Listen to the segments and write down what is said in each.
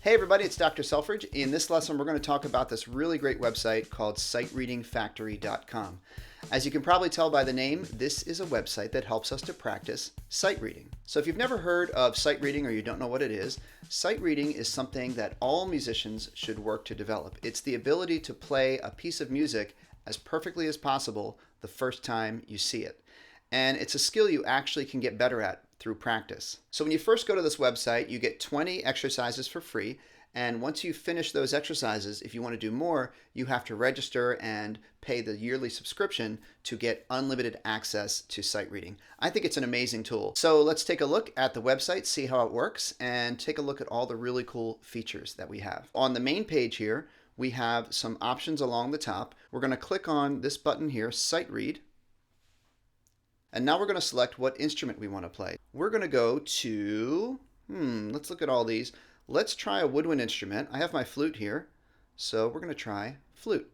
Hey everybody, it's Dr. Selfridge. In this lesson, we're going to talk about this really great website called sightreadingfactory.com. As you can probably tell by the name, this is a website that helps us to practice sight reading. So if you've never heard of sight reading or you don't know what it is, sight reading is something that all musicians should work to develop. It's the ability to play a piece of music as perfectly as possible the first time you see it. And it's a skill you actually can get better at through practice. So when you first go to this website, you get 20 exercises for free. And once you finish those exercises, if you want to do more, you have to register and pay the yearly subscription to get unlimited access to sight reading. I think it's an amazing tool. So let's take a look at the website, see how it works, and take a look at all the really cool features that we have. On the main page here, we have some options along the top. We're going to click on this button here, Sight Read. And now we're going to select what instrument we want to play. We're going to go to, let's look at all these. Let's try a woodwind instrument. I have my flute here, so we're going to try flute.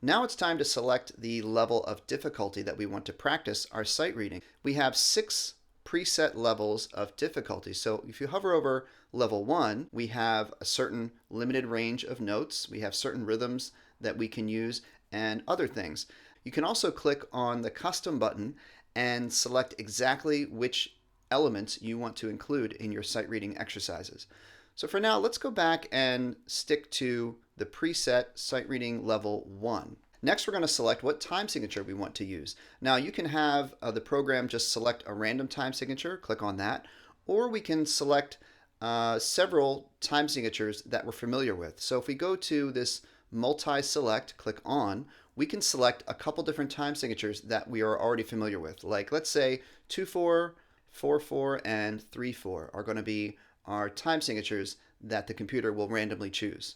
Now it's time to select the level of difficulty that we want to practice our sight reading. We have 6 preset levels of difficulty. So if you hover over level 1, we have a certain limited range of notes. We have certain rhythms that we can use and other things. You can also click on the custom button and select exactly which elements you want to include in your sight reading exercises. So for now, let's go back and stick to the preset sight reading level 1. Next, we're going to select what time signature we want to use. Now, you can have the program just select a random time signature, click on that, or we can select several time signatures that we're familiar with. So if we go to this multi-select, click on, we can select a couple different time signatures that we are already familiar with. Like let's say 2/4, 4/4, and 3/4 are going to be our time signatures that the computer will randomly choose.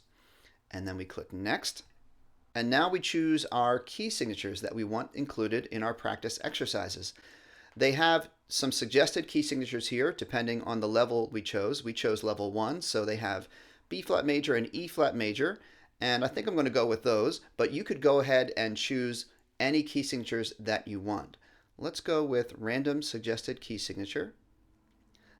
And then we click next. And now we choose our key signatures that we want included in our practice exercises. They have some suggested key signatures here depending on the level we chose. We chose level 1, so they have B flat major and E flat major. And I think I'm going to go with those, but you could go ahead and choose any key signatures that you want. Let's go with random suggested key signature.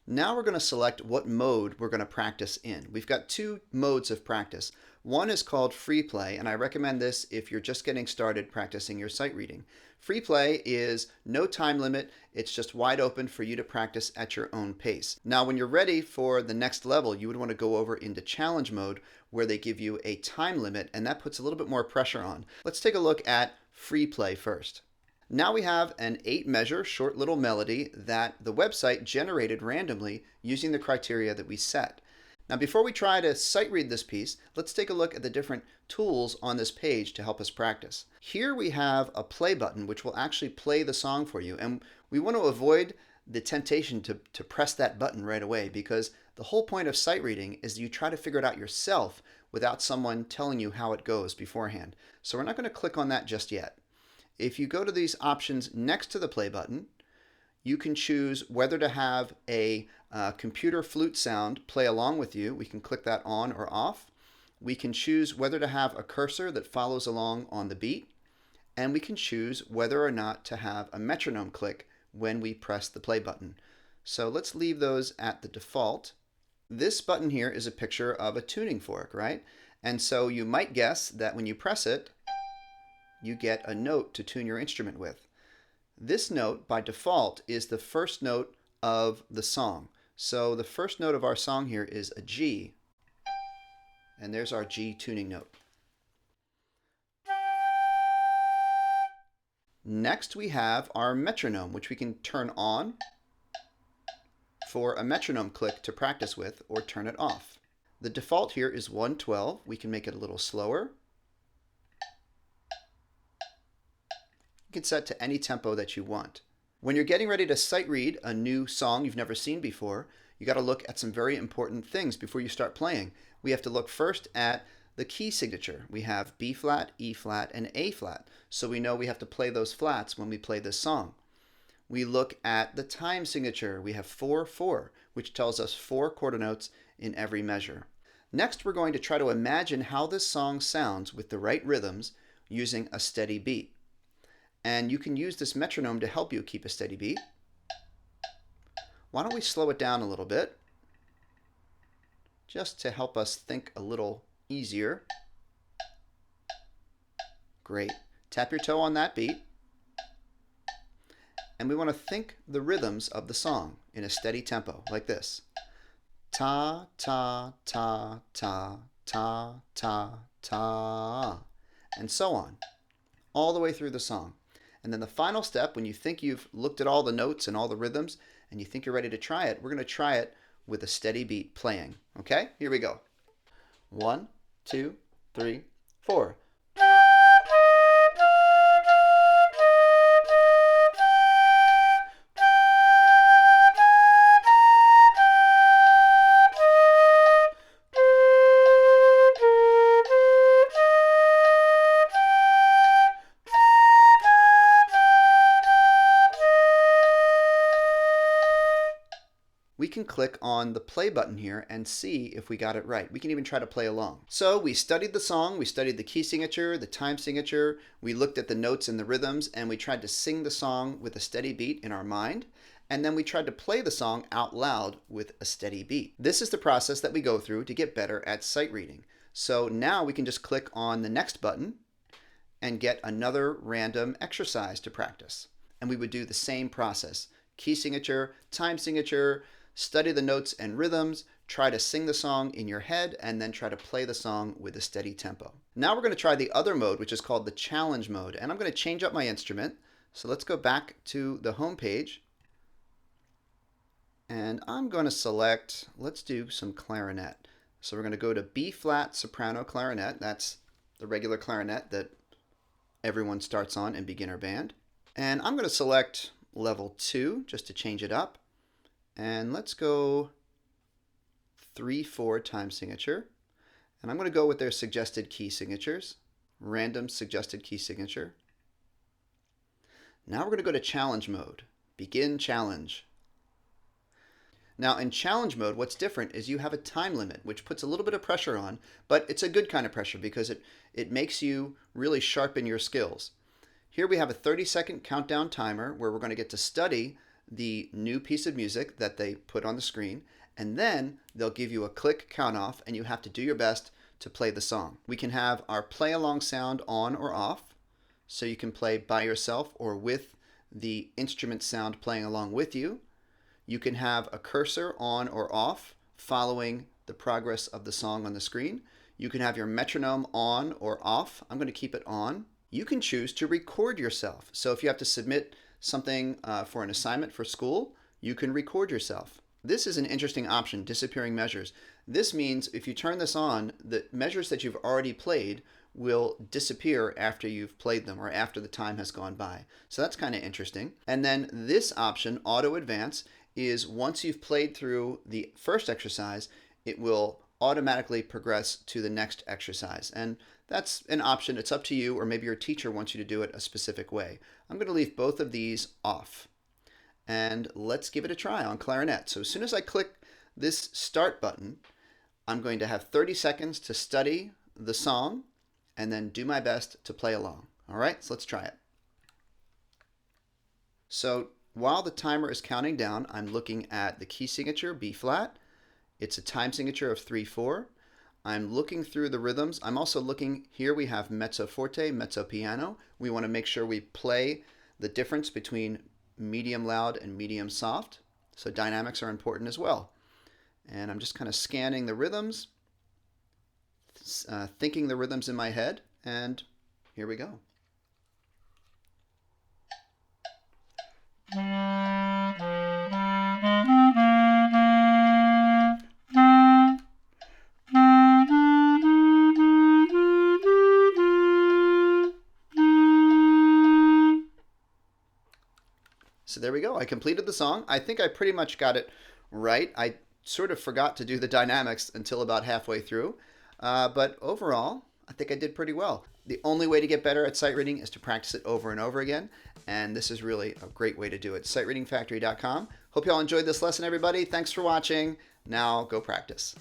Now we're going to select what mode we're going to practice in. We've got 2 modes of practice. One is called free play, and I recommend this if you're just getting started practicing your sight reading. Free play is no time limit. It's just wide open for you to practice at your own pace. Now, when you're ready for the next level, you would want to go over into challenge mode where they give you a time limit, and that puts a little bit more pressure on. Let's take a look at free play first. Now we have an 8-measure short little melody that the website generated randomly using the criteria that we set. Now before we try to sight read this piece, let's take a look at the different tools on this page to help us practice. Here we have a play button which will actually play the song for you, and we want to avoid the temptation to press that button right away, because the whole point of sight reading is you try to figure it out yourself without someone telling you how it goes beforehand. So we're not going to click on that just yet. If you go to these options next to the play button, you can choose whether to have a computer flute sound play along with you. We can click that on or off. We can choose whether to have a cursor that follows along on the beat. And we can choose whether or not to have a metronome click when we press the play button. So let's leave those at the default. This button here is a picture of a tuning fork, right? And so you might guess that when you press it, you get a note to tune your instrument with. This note, by default, is the first note of the song. So the first note of our song here is a G, and there's our G tuning note. Next, we have our metronome, which we can turn on for a metronome click to practice with, or turn it off. The default here is 1/12. We can make it a little slower. You can set to any tempo that you want. When you're getting ready to sight read a new song you've never seen before, you got to look at some very important things before you start playing. We have to look first at the key signature. We have B flat, E flat, and A flat, so we know we have to play those flats when we play this song. We look at the time signature. We have 4/4, which tells us 4 quarter notes in every measure. Next, we're going to try to imagine how this song sounds with the right rhythms using a steady beat. And you can use this metronome to help you keep a steady beat. Why don't we slow it down a little bit? just to help us think a little easier. Great. Tap your toe on that beat. And we want to think the rhythms of the song in a steady tempo, like this. Ta, ta, ta, ta, ta, ta, ta, and so on, all the way through the song. And then the final step, when you think you've looked at all the notes and all the rhythms, and you think you're ready to try it, we're going to try it with a steady beat playing. Okay, here we go. 1, 2, 3, 4. We can click on the play button here and see if we got it right. We can even try to play along. So we studied the song, we studied the key signature, the time signature, we looked at the notes and the rhythms, and we tried to sing the song with a steady beat in our mind, and then we tried to play the song out loud with a steady beat. This is the process that we go through to get better at sight reading. So now we can just click on the next button and get another random exercise to practice. And we would do the same process. Key signature, time signature, study the notes and rhythms, try to sing the song in your head, and then try to play the song with a steady tempo. Now we're going to try the other mode, which is called the challenge mode, and I'm going to change up my instrument. So let's go back to the home page, and I'm going to select, let's do some clarinet. So we're going to go to B flat soprano clarinet. That's the regular clarinet that everyone starts on in beginner band. And I'm going to select level 2 just to change it up. And let's go 3/4 time signature. And I'm going to go with their suggested key signatures. Random suggested key signature. Now we're going to go to challenge mode. Begin challenge. Now in challenge mode, what's different is you have a time limit, which puts a little bit of pressure on, but it's a good kind of pressure because it makes you really sharpen your skills. Here we have a 30-second countdown timer where we're going to get to study the new piece of music that they put on the screen, and then they'll give you a click count off, and you have to do your best to play the song. We can have our play along sound on or off, so you can play by yourself or with the instrument sound playing along with you. You can have a cursor on or off following the progress of the song on the screen. You can have your metronome on or off. I'm going to keep it on. You can choose to record yourself. So if you have to submit something for an assignment for school, you can record yourself. This is an interesting option, disappearing measures. This means if you turn this on, the measures that you've already played will disappear after you've played them or after the time has gone by. So that's kind of interesting. And then this option, auto advance, is once you've played through the first exercise, it will automatically progress to the next exercise. And that's an option. It's up to you, or maybe your teacher wants you to do it a specific way. I'm going to leave both of these off. And let's give it a try on clarinet. So as soon as I click this start button, I'm going to have 30 seconds to study the song and then do my best to play along. All right, so let's try it. So while the timer is counting down, I'm looking at the key signature, B flat. It's a time signature of 3/4. I'm looking through the rhythms. I'm also looking, here we have mezzo forte, mezzo piano. We want to make sure we play the difference between medium loud and medium soft. So dynamics are important as well. And I'm just kind of scanning the rhythms, thinking the rhythms in my head, and here we go. So there we go. I completed the song. I think I pretty much got it right. I sort of forgot to do the dynamics until about halfway through. But overall, I think I did pretty well. The only way to get better at sight reading is to practice it over and over again. And this is really a great way to do it. SightReadingFactory.com. Hope you all enjoyed this lesson, everybody. Thanks for watching. Now go practice.